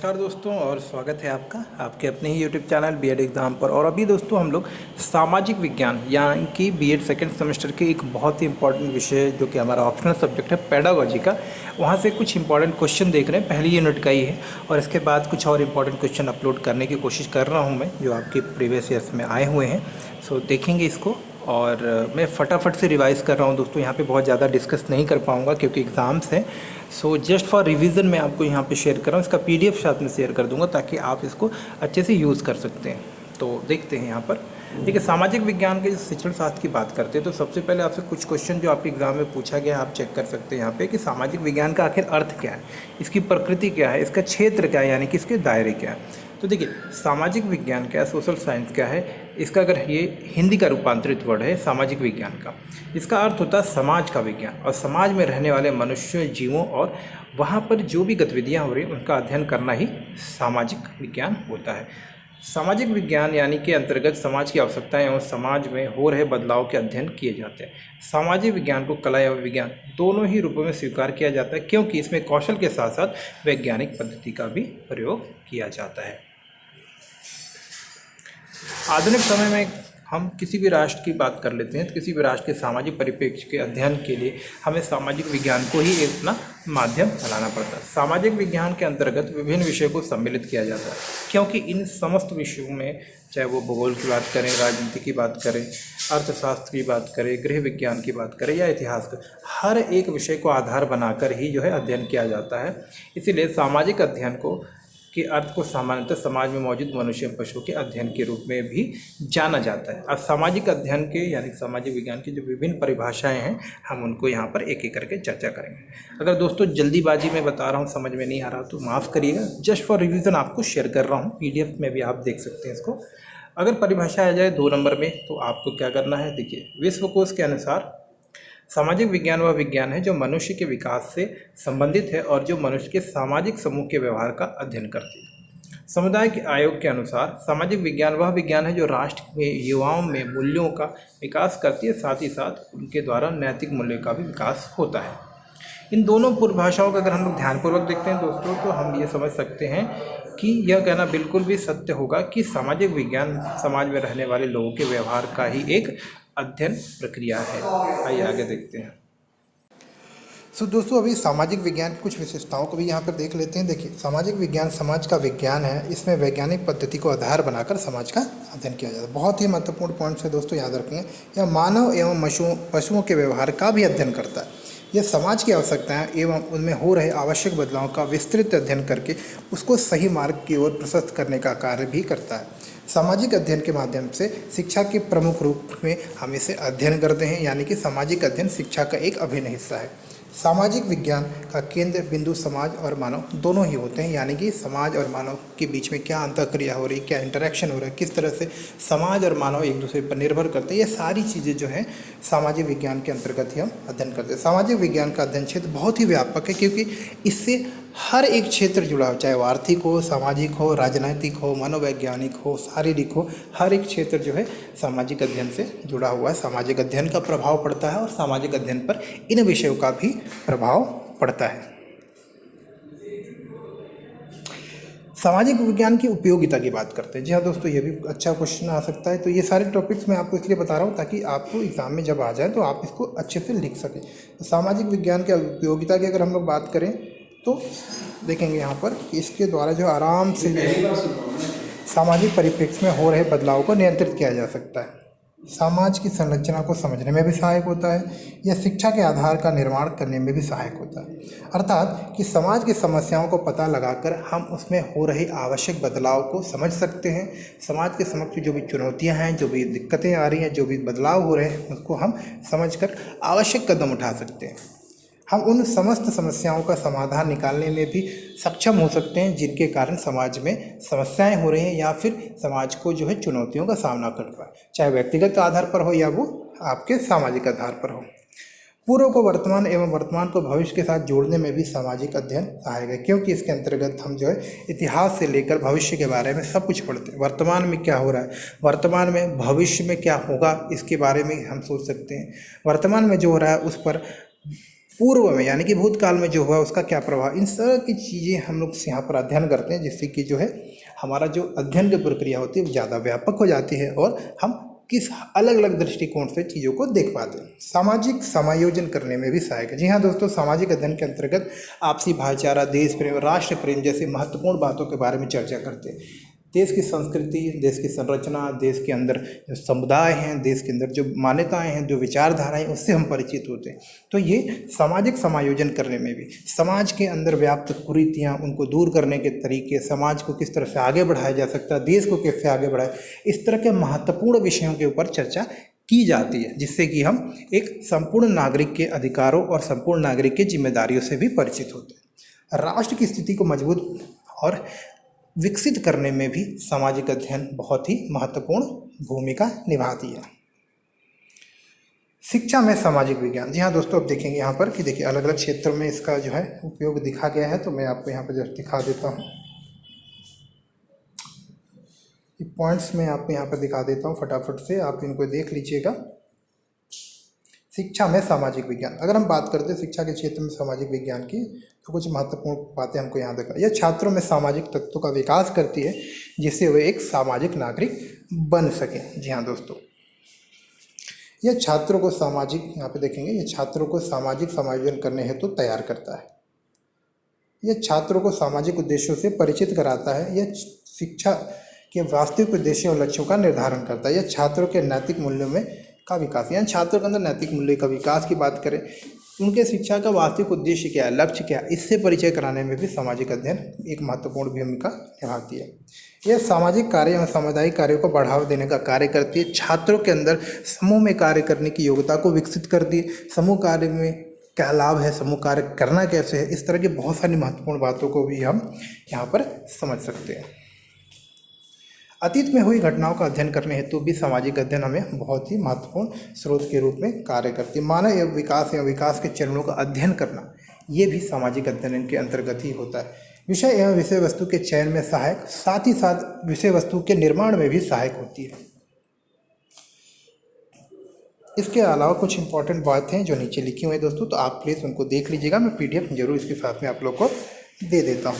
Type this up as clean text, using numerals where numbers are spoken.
नमस्कार दोस्तों, और स्वागत है आपका आपके अपने ही यूट्यूब चैनल बीएड एग्ज़ाम पर। और अभी दोस्तों हम लोग सामाजिक विज्ञान यानी कि बीएड सेकंड सेमेस्टर के एक बहुत ही इंपॉर्टेंट विषय जो कि हमारा ऑप्शनल सब्जेक्ट है पेडागोजी का, वहाँ से कुछ इंपॉर्टेंट क्वेश्चन देख रहे हैं। पहली यूनिट का ही है और इसके बाद कुछ और इंपॉर्टेंट क्वेश्चन अपलोड करने की कोशिश कर रहा हूँ मैं, जो आपके प्रीवियस ईयर्स में आए हुए हैं। सो देखेंगे इसको। और मैं फटाफट से रिवाइज़ कर रहा हूँ दोस्तों, यहाँ पे बहुत ज़्यादा डिस्कस नहीं कर पाऊँगा क्योंकि एग्ज़ाम्स हैं। सो जस्ट फॉर रिवीजन मैं आपको यहाँ पे शेयर कर रहा हूँ, इसका पीडीएफ साथ में शेयर कर दूँगा ताकि आप इसको अच्छे से यूज़ कर सकते हैं। तो देखते हैं यहाँ पर। देखिए, सामाजिक विज्ञान के जो शिक्षण शास्त्र की बात करते हैं तो सबसे पहले आपसे कुछ क्वेश्चन जो आपके एग्जाम में पूछा गया है आप चेक कर सकते हैं यहाँ पे कि सामाजिक विज्ञान का आखिर अर्थ क्या है, इसकी प्रकृति क्या है, इसका क्षेत्र क्या है, यानी कि इसके दायरे क्या है। तो देखिए, सामाजिक विज्ञान क्या है, सोशल साइंस क्या है, इसका अगर ये हिंदी का रूपांतरित वर्ड है सामाजिक विज्ञान का, इसका अर्थ होता है समाज का विज्ञान, और समाज में रहने वाले मनुष्यों, जीवों और वहाँ पर जो भी गतिविधियाँ हो रही हैं उनका अध्ययन करना ही सामाजिक विज्ञान होता है। सामाजिक विज्ञान यानी के अंतर्गत समाज की आवश्यकताएं एवं समाज में हो रहे बदलाव के अध्ययन किए जाते हैं। सामाजिक विज्ञान को कला एवं विज्ञान दोनों ही रूपों में स्वीकार किया जाता है, क्योंकि इसमें कौशल के साथ साथ वैज्ञानिक पद्धति का भी प्रयोग किया जाता है। आधुनिक समय में हम किसी भी राष्ट्र की बात कर लेते हैं तो किसी भी राष्ट्र के सामाजिक परिप्रेक्ष्य के अध्ययन के लिए हमें सामाजिक विज्ञान को ही एक अपना माध्यम बनाना पड़ता है। सामाजिक विज्ञान के अंतर्गत विभिन्न विषयों को सम्मिलित किया जाता है, क्योंकि इन समस्त विषयों में, चाहे वो भूगोल की बात करें, राजनीति की बात करें, अर्थशास्त्र की बात करें, गृह विज्ञान की बात करें या इतिहास का, हर एक विषय को आधार बनाकर ही जो है अध्ययन किया जाता है। इसीलिए सामाजिक अध्ययन के अर्थ को सामान्यतः समाज में मौजूद मनुष्य एवं पशुओं के अध्ययन के रूप में भी जाना जाता है। अब सामाजिक अध्ययन के यानी सामाजिक विज्ञान की जो विभिन्न परिभाषाएं हैं हम उनको यहाँ पर एक एक करके चर्चा करेंगे। अगर दोस्तों जल्दीबाजी में बता रहा हूँ, समझ में नहीं आ रहा तो माफ़ करिएगा, जस्ट फॉर रिविज़न आपको शेयर कर रहा हूँ, पीडीएफ में भी आप देख सकते हैं इसको। अगर परिभाषा आ जाए 2 नंबर में तो आपको क्या करना है, देखिए, विश्वकोश के अनुसार सामाजिक विज्ञान वह विज्ञान है जो मनुष्य के विकास से संबंधित है और जो मनुष्य के सामाजिक समूह के व्यवहार का अध्ययन करती है। समुदाय के आयोग के अनुसार सामाजिक विज्ञान वह विज्ञान है जो राष्ट्र के युवाओं में मूल्यों का विकास करती है, साथ ही साथ उनके द्वारा नैतिक मूल्यों का भी विकास होता है। इन दोनों पूर्वभाषाओं का अगर हम लोग ध्यानपूर्वक देखते हैं दोस्तों तो हम ये समझ सकते हैं कि यह कहना बिल्कुल भी सत्य होगा कि सामाजिक विज्ञान समाज में रहने वाले लोगों के व्यवहार का ही एक अध्ययन प्रक्रिया है। आइए आगे देखते हैं। दोस्तों अभी सामाजिक विज्ञान की कुछ विशेषताओं को भी यहाँ पर देख लेते हैं। देखिए, सामाजिक विज्ञान समाज का विज्ञान है, इसमें वैज्ञानिक पद्धति को आधार बनाकर समाज का अध्ययन किया जाता है। बहुत ही महत्वपूर्ण पॉइंट्स है दोस्तों, याद रखेंगे। यह मानव एवं पशुओं के व्यवहार का भी अध्ययन करता है। यह समाज की आवश्यकताएं एवं उनमें हो रहे आवश्यक बदलाव का विस्तृत अध्ययन करके उसको सही मार्ग की ओर प्रशस्त करने का कार्य भी करता है। सामाजिक अध्ययन के माध्यम से शिक्षा के प्रमुख रूप में हम इसे अध्ययन करते हैं, यानी कि सामाजिक अध्ययन शिक्षा का एक अभिन्न हिस्सा है। सामाजिक विज्ञान का केंद्र बिंदु समाज और मानव दोनों ही होते हैं, यानी कि समाज और मानव के बीच में क्या अंतःक्रिया हो रही है, क्या इंटरेक्शन हो रहा है, किस तरह से समाज और मानव एक दूसरे पर निर्भर करते हैं, ये सारी चीज़ें जो हैं सामाजिक विज्ञान के अंतर्गत ही हम अध्ययन करते हैं। सामाजिक विज्ञान का अध्ययन क्षेत्र बहुत ही व्यापक है, क्योंकि इससे हर एक क्षेत्र जुड़ा हो, चाहे वो आर्थिक हो, सामाजिक हो, राजनैतिक हो, मनोवैज्ञानिक हो, शारीरिक हो, हर एक क्षेत्र जो है सामाजिक अध्ययन से जुड़ा हुआ है। सामाजिक अध्ययन का प्रभाव पड़ता है और सामाजिक अध्ययन पर इन विषयों का भी प्रभाव पड़ता है। सामाजिक विज्ञान की उपयोगिता की बात करते हैं। जी हाँ दोस्तों, ये भी अच्छा क्वेश्चन आ सकता है। तो ये सारे टॉपिक्स मैं आपको इसलिए बता रहा हूँ ताकि आपको एग्जाम में जब आ जाए तो आप इसको अच्छे से लिख सकें। तो सामाजिक विज्ञान की उपयोगिता की अगर हम लोग बात करें तो देखेंगे यहाँ पर कि इसके द्वारा जो आराम से सामाजिक परिप्रेक्ष्य में हो रहे बदलाव को नियंत्रित किया जा सकता है। समाज की संरचना को समझने में भी सहायक होता है। यह शिक्षा के आधार का निर्माण करने में भी सहायक होता है, अर्थात कि समाज की समस्याओं को पता लगाकर हम उसमें हो रही आवश्यक बदलाव को समझ सकते हैं। समाज के समक्ष जो भी चुनौतियां हैं, जो भी दिक्कतें आ रही हैं, जो भी बदलाव हो रहे हैं, उसको हम समझकर आवश्यक कदम उठा सकते हैं। हम उन समस्त समस्याओं का समाधान निकालने में भी सक्षम हो सकते हैं जिनके कारण समाज में समस्याएं हो रही हैं या फिर समाज को जो है चुनौतियों का सामना कर रहा है, चाहे व्यक्तिगत आधार पर हो या वो आपके सामाजिक आधार पर हो। पूर्व को वर्तमान एवं वर्तमान को भविष्य के साथ जोड़ने में भी सामाजिक अध्ययन सहायक है, क्योंकि इसके अंतर्गत हम जो है इतिहास से लेकर भविष्य के बारे में सब कुछ पढ़ते हैं। वर्तमान में क्या हो रहा है, वर्तमान में भविष्य में क्या होगा, इसके बारे में हम सोच सकते हैं। वर्तमान में जो हो रहा है उस पर पूर्व में यानी कि भूतकाल में जो हुआ उसका क्या प्रभाव, इन तरह की चीज़ें हम लोग यहाँ पर अध्ययन करते हैं, जिससे कि जो है हमारा जो अध्ययन की प्रक्रिया होती है वो ज़्यादा व्यापक हो जाती है और हम किस अलग अलग दृष्टिकोण से चीज़ों को देख पाते हैं। सामाजिक समायोजन करने में भी सहायक है। जी हाँ दोस्तों, सामाजिक अध्ययन के अंतर्गत आपसी भाईचारा, देश प्रेम, राष्ट्र प्रेम जैसी महत्वपूर्ण बातों के बारे में चर्चा करते हैं। देश की संस्कृति, देश की संरचना, देश के अंदर जो समुदाय हैं, देश के अंदर जो मान्यताएं हैं, जो विचारधाराएं, उससे हम परिचित होते हैं। तो ये सामाजिक समायोजन करने में भी, समाज के अंदर व्याप्त कुरीतियाँ उनको दूर करने के तरीके, समाज को किस तरह से आगे बढ़ाया जा सकता है, देश को कैसे आगे बढ़ाए, इस तरह के महत्वपूर्ण विषयों के ऊपर चर्चा की जाती है, जिससे कि हम एक संपूर्ण नागरिक के अधिकारों और संपूर्ण नागरिक की जिम्मेदारियों से भी परिचित होते हैं। राष्ट्र की स्थिति को मजबूत और विकसित करने में भी सामाजिक अध्ययन बहुत ही महत्वपूर्ण भूमिका निभाती है। शिक्षा में सामाजिक विज्ञान, जी हाँ दोस्तों, अब देखेंगे यहाँ पर कि देखिए अलग अलग क्षेत्रों में इसका जो है उपयोग दिखा गया है। तो मैं आपको यहाँ पर जस्ट दिखा देता हूँ, ये पॉइंट्स मैं आपको यहाँ पर दिखा देता हूँ फटाफट से, आप इनको देख लीजिएगा। शिक्षा में सामाजिक विज्ञान, अगर हम बात करते हैं शिक्षा के क्षेत्र में सामाजिक विज्ञान की, तो कुछ महत्वपूर्ण बातें हमको यहाँ देखा। यह छात्रों में सामाजिक तत्वों का विकास करती है, जिससे वे एक सामाजिक नागरिक बन सकें। जी हाँ दोस्तों, यह छात्रों को सामाजिक, यहाँ पे देखेंगे, यह छात्रों को सामाजिक समायोजन करने हेतु तैयार करता है। यह छात्रों को सामाजिक उद्देश्यों से परिचित कराता है। यह शिक्षा के वास्तविक उद्देश्यों और लक्ष्यों का निर्धारण करता है। यह छात्रों के नैतिक मूल्यों में का विकास, यानी छात्रों के अंदर नैतिक मूल्य का विकास की बात करें, उनके शिक्षा का वास्तविक उद्देश्य क्या है, लक्ष्य क्या है, इससे परिचय कराने में भी सामाजिक अध्ययन एक महत्वपूर्ण भूमिका निभाती है। यह सामाजिक कार्य एवं सामुदायिक कार्यों को बढ़ावा देने का कार्य करती है। छात्रों के अंदर समूह में कार्य करने की योग्यता को विकसित करती है। समूह कार्य में क्या लाभ है, समूह कार्य करना कैसे है, इस तरह की बहुत सारी महत्वपूर्ण बातों को भी हम यहाँ पर समझ सकते हैं। अतीत में हुई घटनाओं का अध्ययन करने हेतु भी सामाजिक अध्ययन हमें बहुत ही महत्वपूर्ण स्रोत के रूप में कार्य करती है। मानव एवं विकास के चरणों का अध्ययन करना, ये भी सामाजिक अध्ययन के अंतर्गत ही होता है। विषय एवं विषय वस्तु के चयन में सहायक, साथ ही साथ विषय वस्तु के निर्माण में भी सहायक होती है। इसके अलावा कुछ इंपॉर्टेंट बातें हैं जो नीचे लिखी हुई हैं दोस्तों, तो आप प्लीज़ उनको देख लीजिएगा। मैं PDF जरूर इसके साथ में आप लोग को दे देता हूँ।